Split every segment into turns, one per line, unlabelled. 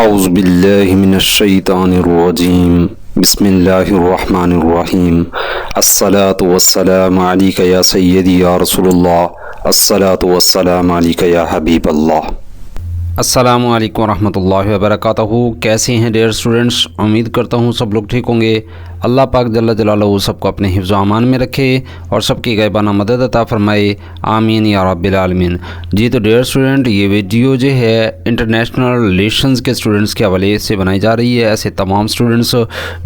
औज़ुबिल्लाहिमिनश्शैतानिर्रजीम बिस्मिल्लाहिर्रहमानिर्रहीम अस्सलातु वस्सलामु अलैका या सय्यदी या रसूलुल्लाह अस्सलातु वस्सलामु अलैका या हबीबल्लाह। अस्सलामु अलैकुम रहमतुल्लाहि व बरकातहू। कैसे हैं डियर स्टूडेंट्स? उम्मीद करता हूँ सब लोग ठीक होंगे। अल्लाह पाक जल्ल जलालहू सबको अपने हिफ्ज़ अमान में रखे और सबकी गैबाना मदद अता फ़रमाए, आमीन या रब्बिल आलमीन। जी तो डियर स्टूडेंट, ये वीडियो जो है इंटरनेशनल रिलेशंस के स्टूडेंट्स के हवाले से बनाई जा रही है। ऐसे तमाम स्टूडेंट्स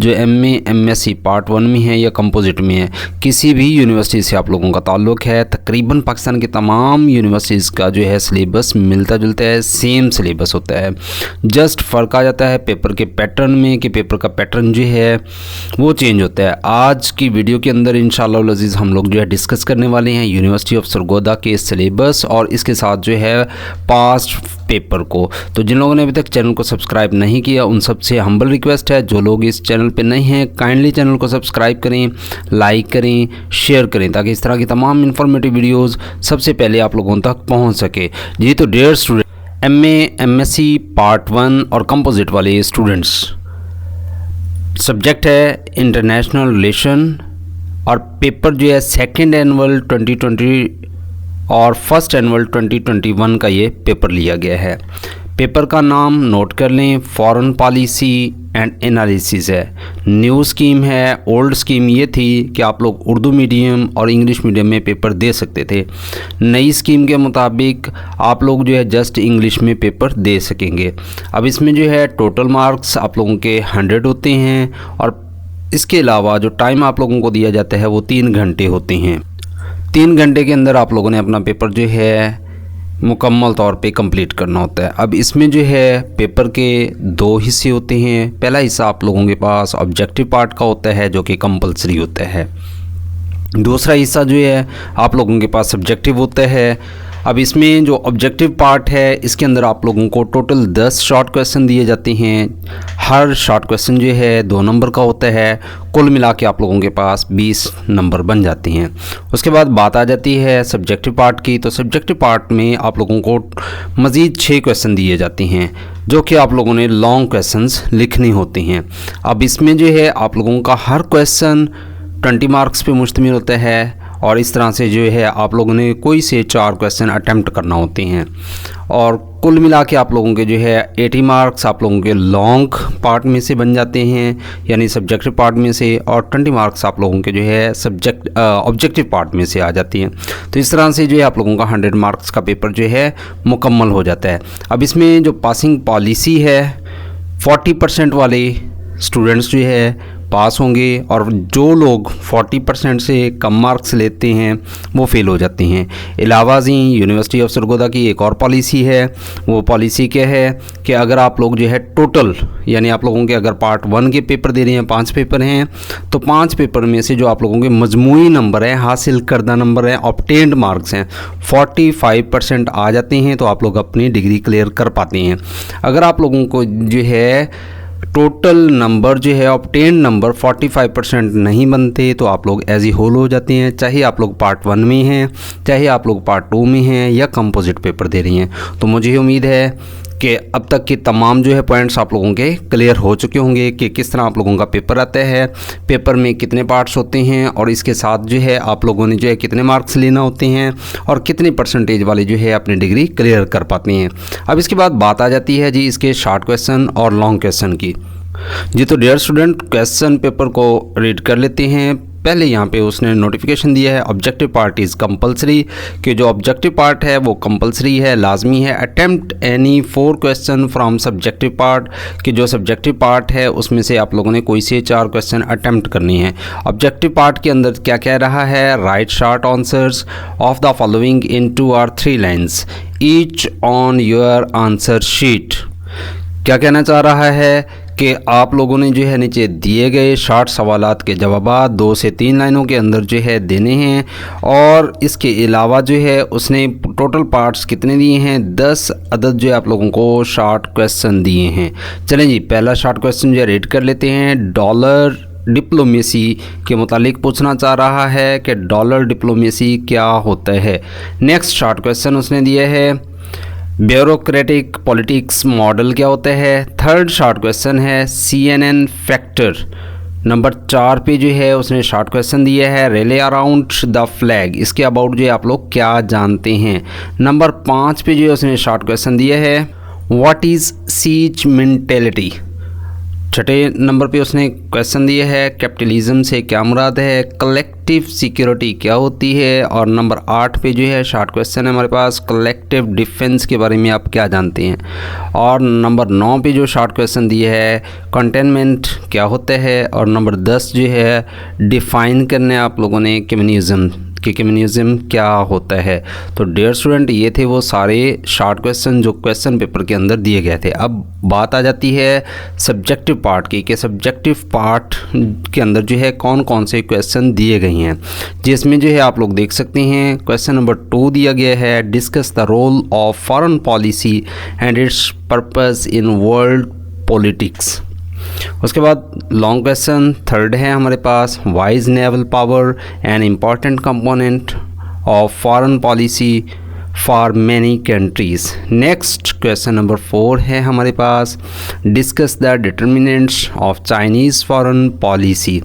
जो MA MSc पार्ट 1 में है या कंपोजिट में है, किसी भी यूनिवर्सिटी से आप लोगों का ताल्लुक़ है, तकरीबन पाकिस्तान की तमाम यूनिवर्सिटीज़ का जो है सिलेबस मिलता जुलता है, सेम सिलेबस होता है। जस्ट फ़र्क आ जाता है पेपर के पैटर्न में कि पेपर का पैटर्न जो है वो चेंज होता है। आज की वीडियो के अंदर इंशाअल्लाह अज़ीज़ हम लोग जो है डिस्कस करने वाले हैं यूनिवर्सिटी ऑफ सरगोदा के सिलेबस और इसके साथ जो है पास्ट पेपर को। तो जिन लोगों ने अभी तक चैनल को सब्सक्राइब नहीं किया उन सबसे हम्बल रिक्वेस्ट है, जो लोग इस चैनल पे नहीं हैं काइंडली चैनल को सब्सक्राइब करें, लाइक करें, शेयर करें, ताकि इस तरह की तमाम इन्फॉर्मेटिव वीडियोज़ सबसे पहले आप लोगों तक पहुँच सके। जी तो dear student, MA MSc part 1 और कंपोजिट वाले स्टूडेंट्स, सब्जेक्ट है इंटरनेशनल रिलेशन और पेपर जो है सेकंड एनुअल 2020 और फर्स्ट एनुअल 2021 का ये पेपर लिया गया है। पेपर का नाम नोट कर लें, फॉरेन पॉलिसी एंड एनालिसिस है। न्यू स्कीम है, ओल्ड स्कीम ये थी कि आप लोग उर्दू मीडियम और इंग्लिश मीडियम में पेपर दे सकते थे। नई स्कीम के मुताबिक आप लोग जो है जस्ट इंग्लिश में पेपर दे सकेंगे। अब इसमें जो है टोटल मार्क्स आप लोगों के 100 होते हैं और इसके अलावा जो टाइम आप लोगों को दिया जाता है वो 3 घंटे होते हैं। 3 घंटे के अंदर आप लोगों ने अपना पेपर जो है मुकम्मल तौर पे कंप्लीट करना होता है। अब इसमें जो है पेपर के 2 हिस्से होते हैं। पहला हिस्सा आप लोगों के पास ऑब्जेक्टिव पार्ट का होता है जो कि कंपलसरी होता है। दूसरा हिस्सा जो है आप लोगों के पास सब्जेक्टिव होता है। अब इसमें जो ऑब्जेक्टिव पार्ट है इसके अंदर आप लोगों को टोटल 10 शॉर्ट क्वेश्चन दिए जाते हैं। हर शॉर्ट क्वेश्चन जो है 2 नंबर का होता है। कुल मिला के आप लोगों के पास 20 नंबर बन जाते हैं। उसके बाद बात आ जाती है सब्जेक्टिव पार्ट की। तो सब्जेक्टिव पार्ट में आप लोगों को मज़ीद 6 क्वेश्चन दिए जाते हैं जो कि आप लोगों ने लॉन्ग क्वेश्चंस लिखने होते हैं। अब इसमें जो है आप लोगों का हर क्वेश्चन 20 मार्क्स पे मुश्तमिल होता है और इस तरह से जो है आप लोगों ने कोई से 4 क्वेश्चन अटैम्प्ट करना होते हैं और कुल मिला के आप लोगों के जो है 80 मार्क्स आप लोगों के लॉन्ग पार्ट में से बन जाते हैं, यानी सब्जेक्टिव पार्ट में से, और 20 मार्क्स आप लोगों के जो है ऑब्जेक्टिव पार्ट में से आ जाती हैं। तो इस तरह से जो है आप लोगों का 100 मार्क्स का पेपर जो है मुकम्मल हो जाता है। अब इसमें जो पासिंग पॉलिसी है 40% वाले स्टूडेंट्स जो है पास होंगे और जो लोग 40% से कम मार्क्स लेते हैं वो फेल हो जाते हैं। अलावा जी यूनिवर्सिटी ऑफ सरगोदा की एक और पॉलिसी है। वो पॉलिसी क्या है कि अगर आप लोग जो है टोटल, यानी आप लोगों के अगर पार्ट 1 के पेपर दे रहे हैं, 5 पेपर हैं, तो 5 पेपर में से जो आप लोगों के मजमूई नंबर है, हासिल करदा नंबर है, ऑब्टेन्ड मार्क्स हैं, 45% आ जाते हैं तो आप लोग अपनी डिग्री क्लियर कर पाते हैं। अगर आप लोगों को जो है टोटल नंबर जो है ऑब्टेन नंबर 45% नहीं बनते तो आप लोग एज ए होल हो जाते हैं, चाहे आप लोग पार्ट 1 में हैं, चाहे आप लोग पार्ट 2 में हैं या कंपोजिट पेपर दे रही हैं। तो मुझे उम्मीद है कि अब तक के तमाम जो है पॉइंट्स आप लोगों के क्लियर हो चुके होंगे कि किस तरह आप लोगों का पेपर आता है, पेपर में कितने पार्ट्स होते हैं और इसके साथ जो है आप लोगों ने जो है कितने मार्क्स लेना होते हैं और कितने परसेंटेज वाले जो है अपनी डिग्री क्लियर कर पाते हैं। अब इसके बाद बात आ जाती है जी इसके शॉर्ट क्वेश्चन और लॉन्ग क्वेश्चन की। जी तो डियर स्टूडेंट, क्वेश्चन पेपर को रीड कर लेते हैं। पहले यहाँ पे उसने नोटिफिकेशन दिया है ऑब्जेक्टिव पार्ट इज़ कंपलसरी, कि जो ऑब्जेक्टिव पार्ट है वो कंपलसरी है, लाजमी है। Attempt any 4 question from subjective part, कि जो सब्जेक्टिव पार्ट है उसमें से आप लोगों ने कोई से 4 क्वेश्चन अटेम्प्ट करनी है। ऑब्जेक्टिव पार्ट के अंदर क्या कह रहा है, right short answers of the following in 2 और 3 lines each on your answer sheet. क्या कहना चाह रहा है कि आप लोगों ने जो है नीचे दिए गए शॉर्ट सवालात के जवाबात 2 से 3 लाइनों के अंदर जो है देने हैं और इसके अलावा जो है उसने टोटल पार्ट्स कितने दिए हैं, 10 अदद जो है आप लोगों को शॉर्ट क्वेश्चन दिए हैं। चलें जी, पहला शॉर्ट क्वेश्चन जो है रीड कर लेते हैं। डॉलर डिप्लोमेसी के मुतालिक पूछना चाह रहा है कि डॉलर डिप्लोमेसी क्या होता है। नेक्स्ट शॉर्ट क्वेश्चन उसने दिया है ब्यूरोक्रेटिक पॉलिटिक्स मॉडल क्या होता है। थर्ड शॉर्ट क्वेश्चन है CNN फैक्टर। नंबर 4 पे जो है उसने शॉर्ट क्वेश्चन दिया है रैली अराउंड द फ्लैग, इसके अबाउट जो है आप लोग क्या जानते हैं। नंबर 5 पे जो है उसने शॉर्ट क्वेश्चन दिया है व्हाट इज़ सीज मेंटेलिटी। छठे नंबर पे उसने क्वेश्चन दिया है कैपिटलिज्म से क्या मुराद है, कलेक्टिव सिक्योरिटी क्या होती है। और नंबर 8 पे जो है शॉर्ट क्वेश्चन है हमारे पास कलेक्टिव डिफेंस के बारे में आप क्या जानते हैं। और नंबर 9 पे जो शॉर्ट क्वेश्चन दिया है कंटेनमेंट क्या होता है। और नंबर 10 जो है डिफ़ाइन करने आप लोगों ने कम्युनिज़म कि कम्युनिज़म क्या होता है। तो डियर स्टूडेंट ये थे वो सारे शॉर्ट क्वेश्चन जो क्वेश्चन पेपर के अंदर दिए गए थे। अब बात आ जाती है सब्जेक्टिव पार्ट की कि सब्जेक्टिव पार्ट के अंदर जो है कौन कौन से क्वेश्चन दिए गए हैं, जिसमें जो है आप लोग देख सकते हैं क्वेश्चन नंबर 2 दिया गया है discuss the role of foreign policy and its purpose in world politics. उसके बाद लॉन्ग क्वेश्चन थर्ड है हमारे पास why is naval power an important component of foreign policy for many countries. Next question number 4 है हमारे पास discuss the determinants of Chinese foreign policy.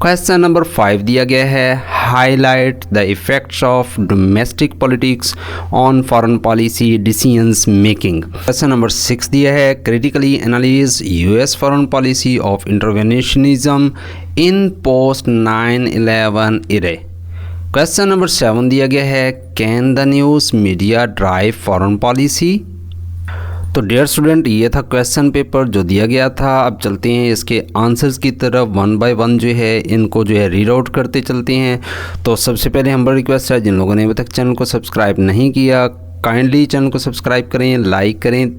Question number 5 दिया गया है highlight the effects of domestic politics on foreign policy decisions making. Question number 6 दिया है critically analyse US foreign policy of interventionism in post 9/11 era. Question number 7 दिया गया है can the news media drive foreign policy. तो dear student ये था question paper जो दिया गया था। अब चलते हैं इसके आंसर्स की तरफ, 1 बाय 1 जो है इनको जो है रीड आउट करते चलते हैं। तो सबसे पहले हमारी रिक्वेस्ट है जिन लोगों ने अभी तक चैनल को सब्सक्राइब नहीं किया काइंडली चैनल को सब्सक्राइब करें, लाइक करें,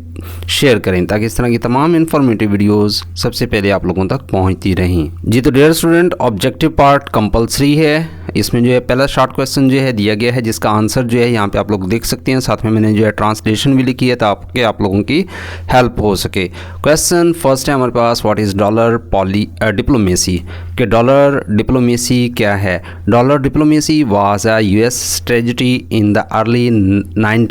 शेयर करें ताकि इस तरह की तमाम इन्फॉर्मेटिव वीडियोस सबसे पहले आप लोगों तक पहुंचती रहें। जी तो dear student objective part compulsory है। इसमें जो है पहला शॉर्ट क्वेश्चन जो है दिया गया है जिसका आंसर जो है यहाँ पे आप लोग देख सकते हैं, साथ में मैंने जो है ट्रांसलेशन भी लिखी है ताकि आप लोगों की हेल्प हो सके। क्वेश्चन फर्स्ट है हमारे पास व्हाट इज़ डॉलर डिप्लोमेसी, कि डॉलर डिप्लोमेसी क्या है। Dollar diplomacy was a US strategy in the early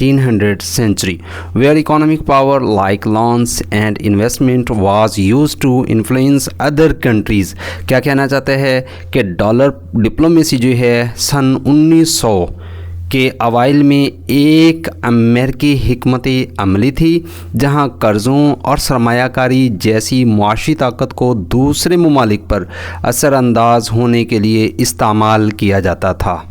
1900 century where economic power like loans and investment was used to influence other countries। क्या कहना चाहते हैं कि डॉलर डिप्लोमेसी जो है सन 1900 के अवाइल में एक अमेरिकी हिकमत अमली थी जहां कर्ज़ों और सरमायाकारी जैसी मुआशी ताकत को दूसरे ममालिक पर असरअंदाज होने के लिए इस्तेमाल किया जाता था।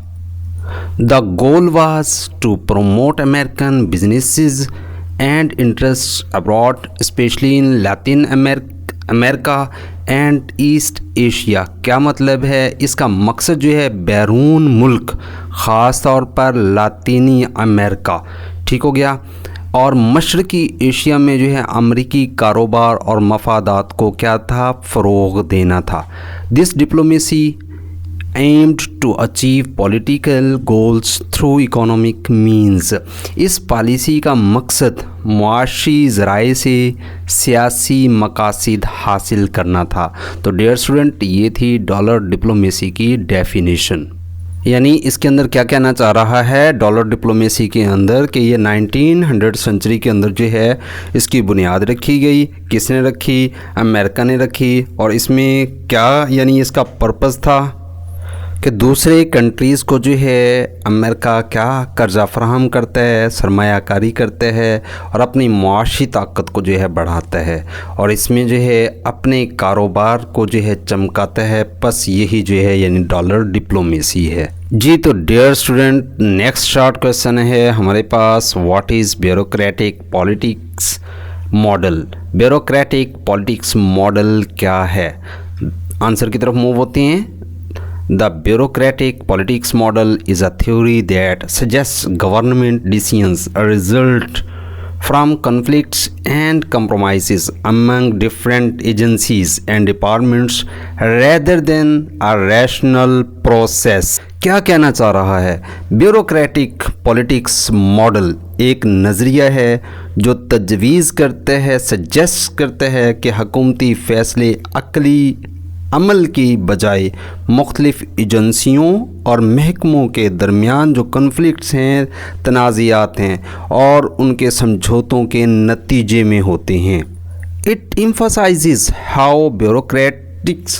The goal was to promote American businesses and interests abroad, especially in Latin America and East Asia। क्या मतलब है, इसका मकसद जो है बैरून मुल्क ख़ास तौर पर लातीनी अमेरिका, ठीक हो गया, और मशरक़ी एशिया में जो है अमरीकी कारोबार और मफादात को क्या था, फ़रोग़ देना था। This diplomacy aimed to achieve political goals through economic means। इस पॉलिसी का मकसद मुआशी ज़राए से सियासी मकासद हासिल करना था। तो डियर स्टूडेंट ये थी डॉलर डिप्लोमेसी की डेफिनेशन। यानी इसके अंदर क्या कहना चाह रहा है डॉलर डिप्लोमेसी के अंदर कि ये 1900 सेंचुरी के अंदर जो है इसकी बुनियाद रखी गई। किसने रखी, अमेरिका ने रखी। और इसमें क्या यानी इसका पर्पज़ था कि दूसरे कंट्रीज़ को जो है अमेरिका क्या कर्जा फराहम करता है, सरमायाकारी करता है और अपनी मुआशी ताकत को जो है बढ़ाता है और इसमें जो है अपने कारोबार को जो है चमकाता है। बस यही जो है यानी डॉलर डिप्लोमेसी है। जी तो dear student next short question है हमारे पास what is bureaucratic politics model. Bureaucratic politics model क्या है, आंसर की तरफ मूव होते हैं। The bureaucratic politics model is a theory that suggests government decisions a result from conflicts and compromises among different agencies and departments rather than a rational process। क्या कहना चाह रहा है, ब्यूरोक्रेटिक पॉलिटिक्स मॉडल एक नज़रिया है जो तजवीज़ करते हैं, सजेस्ट करते हैं कि हुकूमती फ़ैसले अक़ली अमल की बजाय मुख्तलिफ़ एजेंसियों और महकमों के दरमियान जो कन्फ्लिक्ट्स हैं, तनाज़ात हैं और उनके समझौतों के नतीजे में होते हैं। It emphasizes how bureaucrats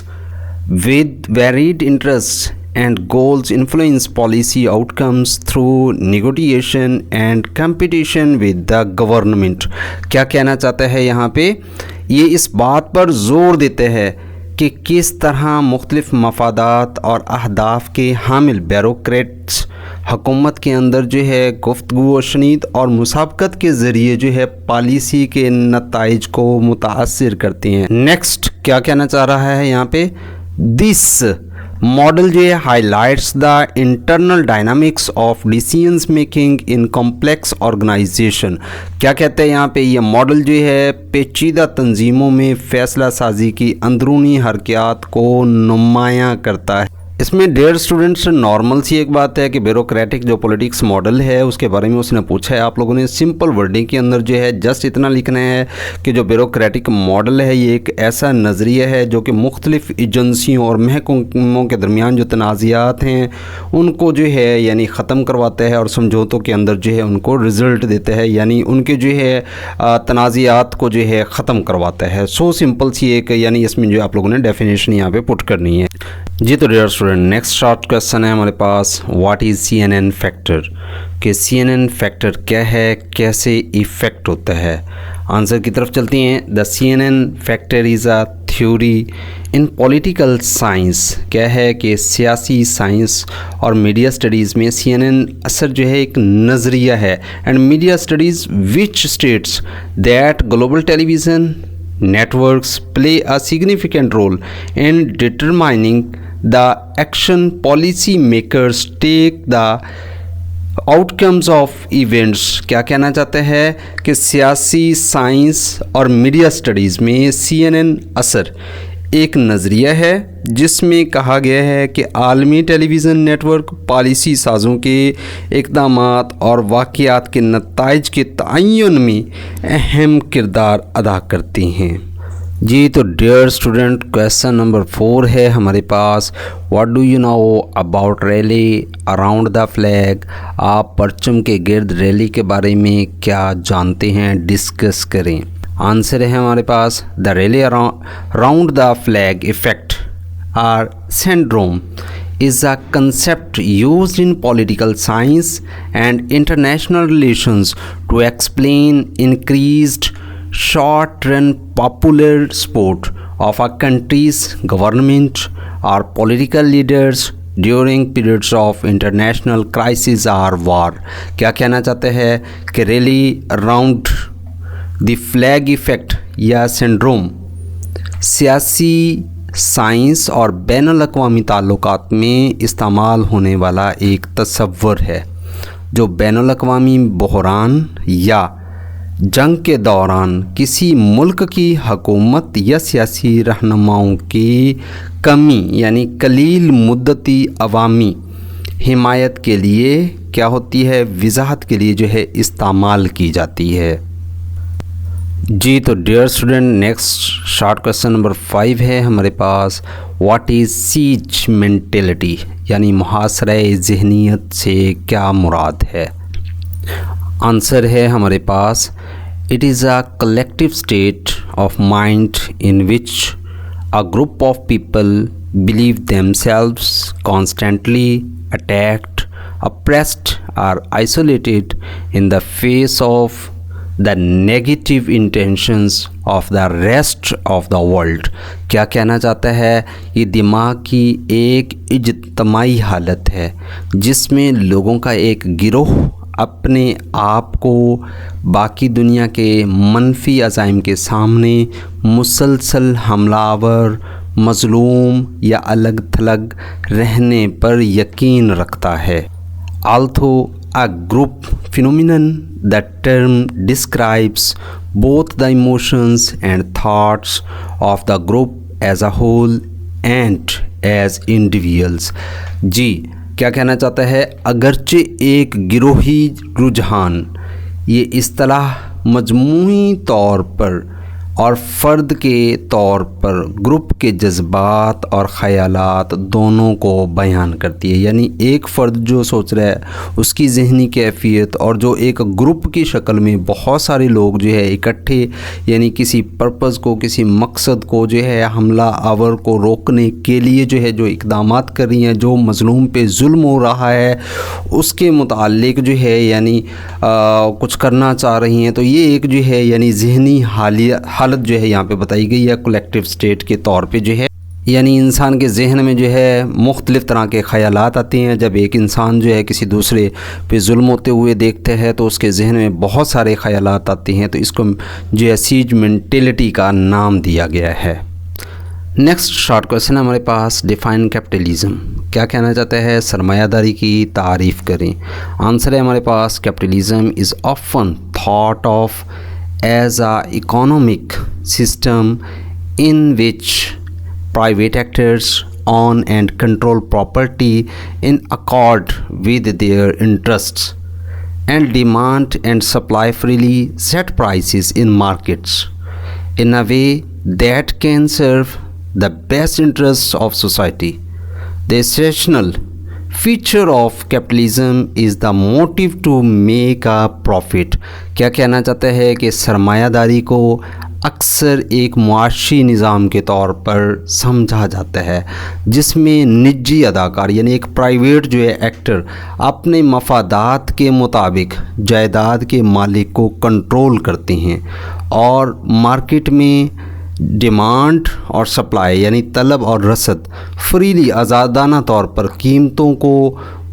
with varied interests and goals influence policy outcomes through negotiation and competition with the government। क्या कहना चाहता है यहाँ पे, ये इस बात पर ज़ोर देते हैं कि किस तरह मुख्तलिफ़ मफादात और अहदाफ के हामिल ब्यूरोक्रेट्स हुकूमत के अंदर जो है गुफ्तगू व शनीद और मुसाबकत के ज़रिए जो है पॉलिसी के नताइज को मुतासिर करती हैं। नेक्स्ट क्या कहना चाह रहा है यहाँ पे, दिस मॉडल जो है highlights the internal dynamics of decisions making in complex organisation. क्या कहते हैं यहाँ पे, ये मॉडल जो है पेचीदा तंजीमों में फ़ैसला साजी की अंदरूनी हरकयात को नुमायाँ करता है। इसमें डियर स्टूडेंट्स नॉर्मल सी एक बात है कि ब्यूरोक्रेटिक जो पॉलिटिक्स मॉडल है उसके बारे में उसने पूछा है। आप लोगों ने सिंपल वर्डिंग के अंदर जो है जस्ट इतना लिखना है कि जो ब्यूरोक्रेटिक मॉडल है ये एक ऐसा नज़रिया है जो कि मुख्तलिफ़ एजेंसियों और महकमों के दरमियान जो तनाज़ात हैं उनको जो है यानी ख़त्म करवाता है और समझौतों के अंदर जो है उनको रिज़ल्ट देता है, यानी उनके जो है तनाज़ात को जो है ख़त्म करवाता है। सो सिंपल सी एक यानी इसमें जो आप लोगों ने डेफिनेशन यहाँ पे पुट करनी है। जी तो dear student next short question है हमारे पास, व्हाट इज़ CNN फैक्टर, कि CNN फैक्टर क्या है, कैसे इफ़ेक्ट होता है। आंसर की तरफ चलती हैं। The CNN factor is a theory in political science. क्या है कि सियासी साइंस और मीडिया स्टडीज़ में CNN असर जो है एक नज़रिया है। And media studies which states that global television networks play a significant role in determining the action policy makers take the outcomes of events। क्या कहना चाहते हैं कि सियासी साइंस और मीडिया स्टडीज़ में CNN असर एक नज़रिया है जिसमें कहा गया है कि आलमी टेलीविज़न नेटवर्क पॉलिसी साज़ों के इक़दामात और वाक़यात के नताइज के तयन में अहम किरदार अदा करते हैं। जी तो डियर स्टूडेंट क्वेश्चन नंबर 4 है हमारे पास, what do you know about rally around the flag. आप परचम के गिर्द रैली के बारे में क्या जानते हैं, डिस्कस करें। आंसर है हमारे पास, the rally around the flag effect or syndrome is a concept used in political science and international relations to explain increased short-run popular support of a country's government or political leaders during periods of international crisis or war। क्या कहना चाहते हैं कि rally around the flag effect या syndrome सियासी science और बैनुल-अक़वामी ताल्लुकात में इस्तेमाल होने वाला एक तसव्वुर है जो बैनुल-अक़वामी बहरान या जंग के दौरान किसी मुल्क की हुकूमत या सियासी रहनुमाओं की कमी यानी कलील मुद्दती अवामी हिमायत के लिए क्या होती है, वजाहत के लिए जो है इस्तेमाल की जाती है। जी तो dear student next short question number 5 है हमारे पास, व्हाट इज़ सीज मेंटेलिटी यानी मुहासरे ज़हनियत से क्या मुराद है। आंसर है हमारे पास, it is a collective state of mind in which a group of people believe themselves constantly attacked, oppressed और isolated in the face of the negative intentions of the rest of the world. क्या कहना चाहता है, ये दिमाग की एक इज्तमाई हालत है जिसमें लोगों का एक गिरोह अपने आप को बाकी दुनिया के मनफी अज़ाइम के सामने मुसलसल हमलावर, मज़लूम या अलग थलग रहने पर यकीन रखता है। although a group phenomenon, the term describes both the emotions and thoughts of the group as a whole and as individuals। जी क्या कहना चाहता है, अगरचे एक गिरोही रुझान ये इस्तिलाह मजमूई तौर पर और फ़र्द के तौर पर ग्रुप के जज्बात और ख़यालात दोनों को बयान करती है। यानी एक फ़र्द जो सोच रहा है उसकी ज़हनी कैफियत, और जो एक ग्रुप की शक्ल में बहुत सारे लोग जो है इकट्ठे यानी किसी पर्पज़ को, किसी मकसद को जो है हमला आवर को रोकने के लिए जो है जो इक़दामात कर रही हैं, जो मज़लूम पे जुल्म हो रहा है उसके मुताल्लिक जो है यानी कुछ करना चाह रही हैं। तो ये एक जो है यानी ज़हनी हालत जो है यहाँ पे बताई गई है कलेक्टिव स्टेट के तौर पे जो है, यानी इंसान के जहन में जो है मुख्तलिफ़ तरह के ख़यालात आते हैं। जब एक इंसान जो है किसी दूसरे पे जुल्म होते हुए देखते हैं तो उसके जहन में बहुत सारे ख़यालात आते हैं। तो इसको जो है सीज मेंटेलिटी का नाम दिया गया है। नेक्स्ट शॉर्ट क्वेश्चन है हमारे पास, डिफ़ाइन कैपिटलिज़म। क्या कहना चाहता है? सरमायादारी की तारीफ़ करें। आंसर है हमारे पास, capitalism is often thought of as a economic system in which private actors own and control property in accord with their interests and demand and supply freely set prices in markets in a way that can serve the best interests of society. The essential feature of capitalism is the motive to make a profit। क्या कहना चाहता है कि सरमायादारी को अक्सर एक मुआशी निज़ाम के तौर पर समझा जाता है जिसमें निजी अदाकार यानी एक प्राइवेट जो है एक्टर अपने मफादात के मुताबिक जायदाद के मालिक को कंट्रोल करते हैं और मार्केट में डिमांड और सप्लाई यानी तलब और रसद फ्रीली आज़ादाना तौर पर कीमतों को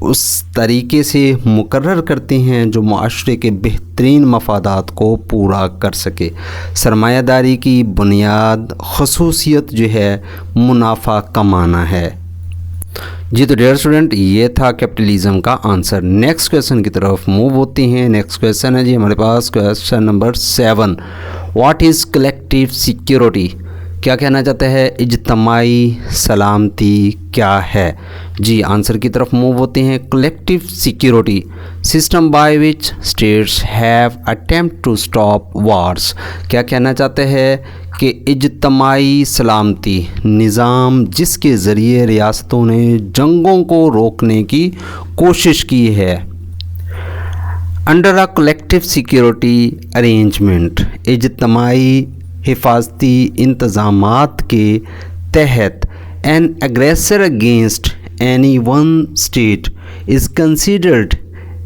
उस तरीके से मुकर्रर करते हैं जो माशरे के बेहतरीन मफादात को पूरा कर सके। सरमायादारी की बुनियाद खसूसियत जो है मुनाफा कमाना है। जी तो डियर स्टूडेंट, ये था कैपिटलिज़म का आंसर। नेक्स्ट क्वेश्चन की तरफ मूव होते हैं। नेक्स्ट क्वेश्चन है जी हमारे पास question number 7, what is collective security. क्या कहना चाहता है? इज्तमाई सलामती क्या है? जी आंसर की तरफ मूव होते हैं। Collective security system by which states have attempt to stop wars. क्या कहना चाहते हैं कि इज्तमाई सलामती निज़ाम जिसके ज़रिए रियासतों ने जंगों को रोकने की कोशिश की है। Under a collective security arrangement इज्तमाई हिफाजती इंतज़ामात के तहत an aggressor against any one state is considered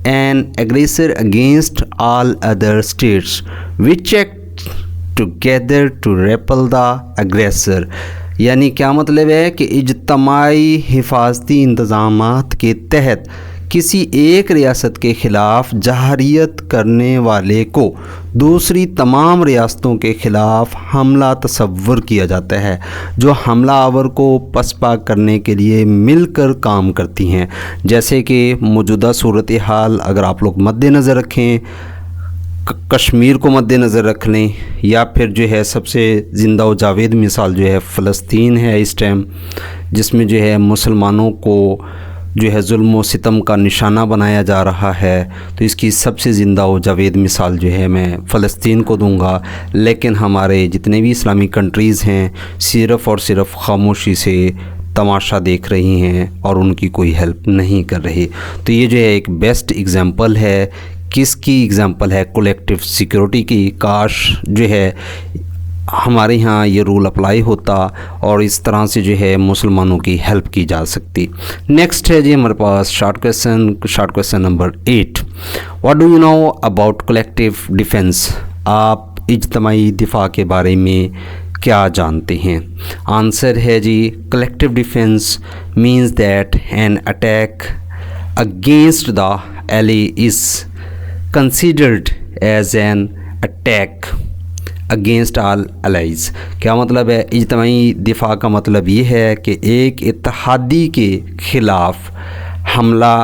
an aggressor against all other states which act together to repel the aggressor. यानी क्या मतलब है कि इज्तमाई हिफाजती इंतज़ामात के तहत किसी एक रियासत के ख़िलाफ़ जहरियत करने वाले को दूसरी तमाम रियासतों के ख़िलाफ़ हमला तसव्वुर किया जाता है जो हमला आवर को पसपा करने के लिए मिलकर काम करती हैं। जैसे कि मौजूदा सूरत हाल अगर आप लोग मद्देनज़र रखें, कश्मीर को मद्देनज़र रख लें, या फिर जो है सबसे ज़िंदा व जावेद मिसाल जो है फ़लस्तीन है इस टाइम, जिसमें जो है मुसलमानों को जो है जुल्म व सितम का निशाना बनाया जा रहा है। तो इसकी सबसे ज़िंदा व जावेद मिसाल जो है मैं फ़लस्तीन को दूंगा। लेकिन हमारे जितने भी इस्लामिक कंट्रीज़ हैं सिर्फ़ और सिर्फ खामोशी से तमाशा देख रही हैं और उनकी कोई हेल्प नहीं कर रही। तो ये जो है एक बेस्ट एग्ज़ाम्पल है। किसकी एग्ज़ाम्पल है? कलेक्टिव सिक्योरिटी की। काश जो है हमारे यहाँ ये रूल अप्लाई होता और इस तरह से जो है मुसलमानों की हेल्प की जा सकती। नेक्स्ट है जी हमारे पास short question number 8, what do you know about collective defence. आप इज्तमाई दिफा के बारे में क्या जानते हैं? आंसर है जी, collective defence means that an attack against the ally is considered as an attack against all allies. क्या मतलब है? इज्तमाई दिफा का मतलब ये है कि एक इत्तेहादी के ख़िलाफ़ हमला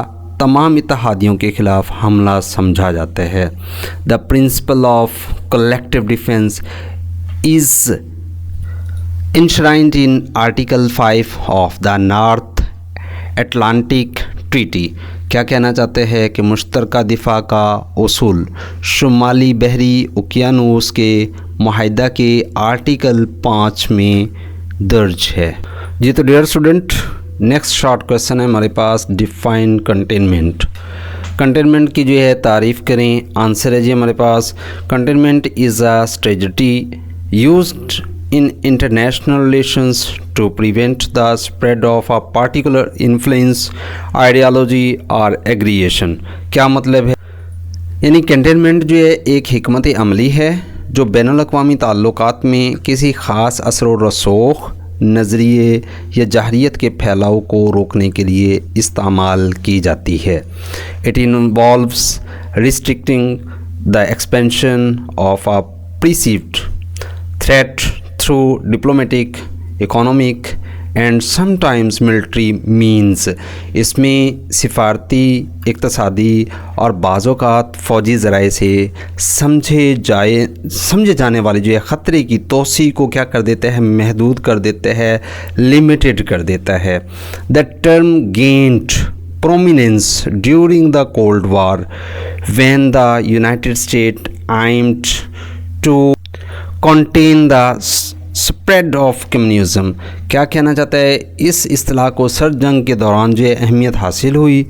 तमाम इत्तेहादियों के ख़िलाफ़ हमला समझा जाता है। The principle of collective defence is enshrined in article 5 of the north Atlantic treaty. क्या कहना चाहते हैं कि मुश्तरका दिफा का उसूल शुमाली बहरी उकियानूस के मुआहदा के आर्टिकल 5 में दर्ज है। जी तो dear student, next short question है हमारे पास, डिफाइन कंटेनमेंट। कंटेनमेंट की जो है तारीफ़ करें। आंसर है जी हमारे पास, containment is a strategy used in international relations to prevent the spread of a particular influence, ideology or aggression। क्या मतलब है? यानी कंटेनमेंट जो है एक हिकमत अमली है जो बैनुल अक़वामी ताल्लुकात में किसी ख़ास असर व रसूख, नज़रिए या जहरियत के फैलाव को रोकने के लिए इस्तेमाल की जाती है। It involves restricting the expansion of a perceived threat through diplomatic, economic and sometimes military means। इसमें सिफारती, इक़्तिसादी और बाज़-औक़ात फ़ौजी ज़राए से समझे जाने वाले जो है ख़तरे की तोसी को क्या कर देता है, महदूद कर देता है, लिमिटेड कर देता है। The term gained prominence during the Cold War when the United States aimed to contain the spread of communism. क्या कहना चाहता है, इस इस्तिलाह को सर्द जंग के दौरान जो अहमियत हासिल हुई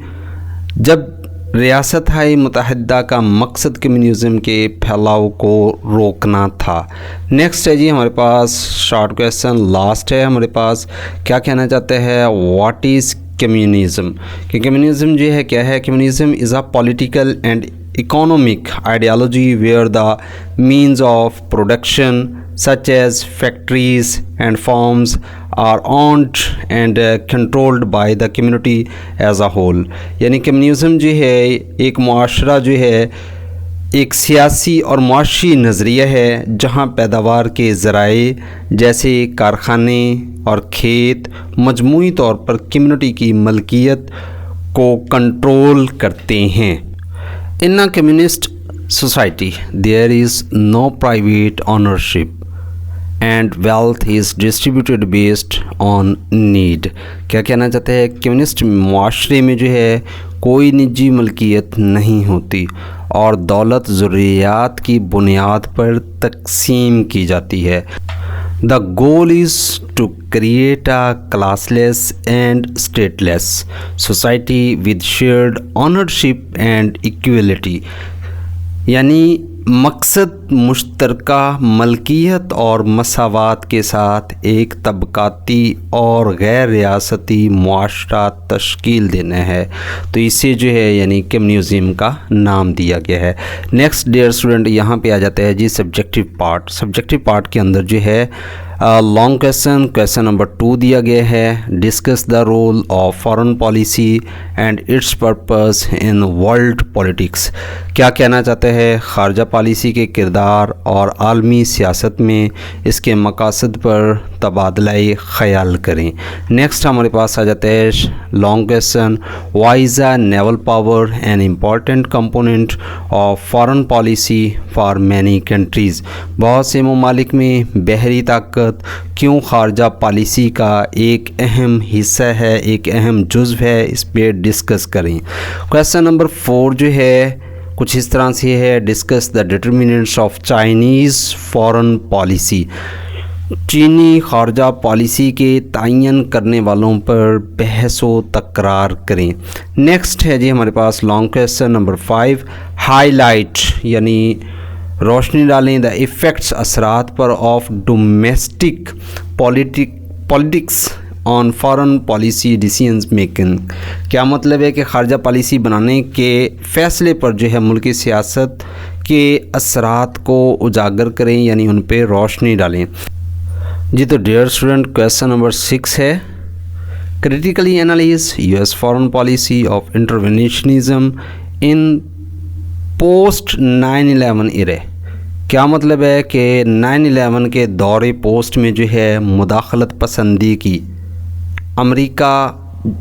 जब रियासत-ए मुत्तहिदा का मकसद कम्युनिज़म के फैलाव को रोकना था। नेक्स्ट है जी हमारे पास शॉर्ट क्वेश्चन, लास्ट है हमारे पास। क्या कहना चाहते हैं, व्हाट इज़ कम्युनिज़म? कि कम्युनिज़म जो है क्या है? Communism is a political and economic ideology where the means of production such as factories and farms are owned and controlled by the community as a whole। यानी communism जो है एक मुआशरा जो है एक सियासी और मुआशी नज़रिया है जहाँ पैदावार के ज़राए जैसे कारखाने और खेत मजमूई तौर पर कम्युनिटी की मलकियत को कंट्रोल करते हैं। In a communist society, there is no private ownership and wealth is distributed based on need। क्या कहना चाहते हैं, कम्युनिस्ट मुआशरे में जो है कोई निजी मलकियत नहीं होती और दौलत ज़रूरियात की बुनियाद पर तकसीम की जाती है। The goal is to create a classless and stateless society with shared ownership and equality। यानी मकसद मुश्तरका मलकियत और मसावात के साथ एक तबकाती और गैर रियासती मुआशरा तश्कील देना है। तो इसे जो है यानी कम्युनिज़म का नाम दिया गया है। नेक्स्ट डियर स्टूडेंट, यहाँ पे आ जाता है जी सब्जेक्टिव पार्ट। सब्जेक्टिव पार्ट के अंदर जो है लॉन्ग क्वेश्चन नंबर 2 दिया गया है, discuss the role of foreign policy and its purpose in world politics. क्या कहना चाहते हैं, ख़ारजा पॉलिसी के किरदार और आलमी सियासत में इसके मकासद पर तबादला ख़याल करें। नेक्स्ट हमारे पास आ जाता है long question, why is a naval power an important component of foreign policy for many countries. बहुत से ममालिक में बहरी ताकत क्यों ख़ारजा पॉलिसी का एक अहम हिस्सा है, एक अहम जुज़्व है, इस पर डिस्कस करें। क्वेश्चन नंबर 4 जो है कुछ इस तरह से है, discuss the determinants of Chinese foreign policy. चीनी ख़ारजा पॉलिसी के तयन करने वालों पर बहस व तकरार करें। नेक्स्ट है जी हमारे पास लॉन्ग क्वेश्चन नंबर 5, हाईलाइट यानी रोशनी डालें द इफ़ेक्ट्स असरात पर of domestic politics on foreign policy decisions making. क्या मतलब है कि ख़ारजा पॉलिसी बनाने के फ़ैसले पर जो है मुल्की सियासत के असरात को उजागर करें यानी उन पर रोशनी डालें। जी तो डियर स्टूडेंट, क्वेश्चन नंबर 6 है, critically analyse US foreign policy of interventionism in post 9/11 era. क्या मतलब है कि 9/11 के दौरे पोस्ट में जो है मुदाखलत पसंदी की अमेरिका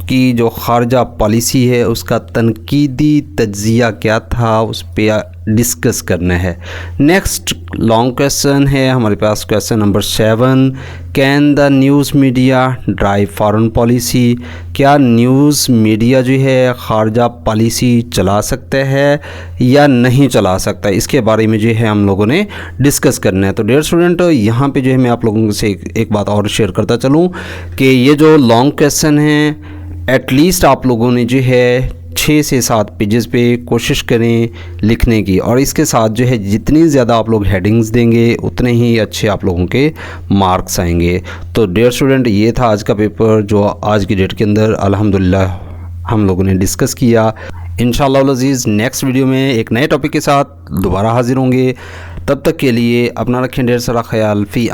की जो ख़ारजा पॉलिसी है उसका तनकीदी तज्ज़िया क्या था, उस पर डिस्कस करना है। नेक्स्ट लॉन्ग क्वेश्चन है हमारे पास, question number 7, can the news media drive foreign policy? क्या न्यूज़ मीडिया जो है खारजा पॉलिसी चला सकता है या नहीं चला सकता? इसके बारे में जो है हम लोगों ने डिस्कस करना है। तो डियर स्टूडेंट, यहाँ पे जो है मैं आप लोगों से एक बात और शेयर करता चलूँ कि ये जो लॉन्ग क्वेश्चन है एटलीस्ट आप लोगों ने जो है 6 से 7 पेजेस पे कोशिश करें लिखने की, और इसके साथ जो है जितनी ज़्यादा आप लोग हेडिंग्स देंगे उतने ही अच्छे आप लोगों के मार्क्स आएंगे। तो डियर स्टूडेंट, ये था आज का पेपर जो आज की डेट के अंदर अल्हम्दुलिल्लाह हम लोगों ने डिस्कस किया। इंशाअल्लाह अज़ीज़ नेक्स्ट वीडियो में एक नए टॉपिक के साथ दोबारा हाजिर होंगे। तब तक के लिए अपना रखें ढेर सारा ख्याल। फ़ी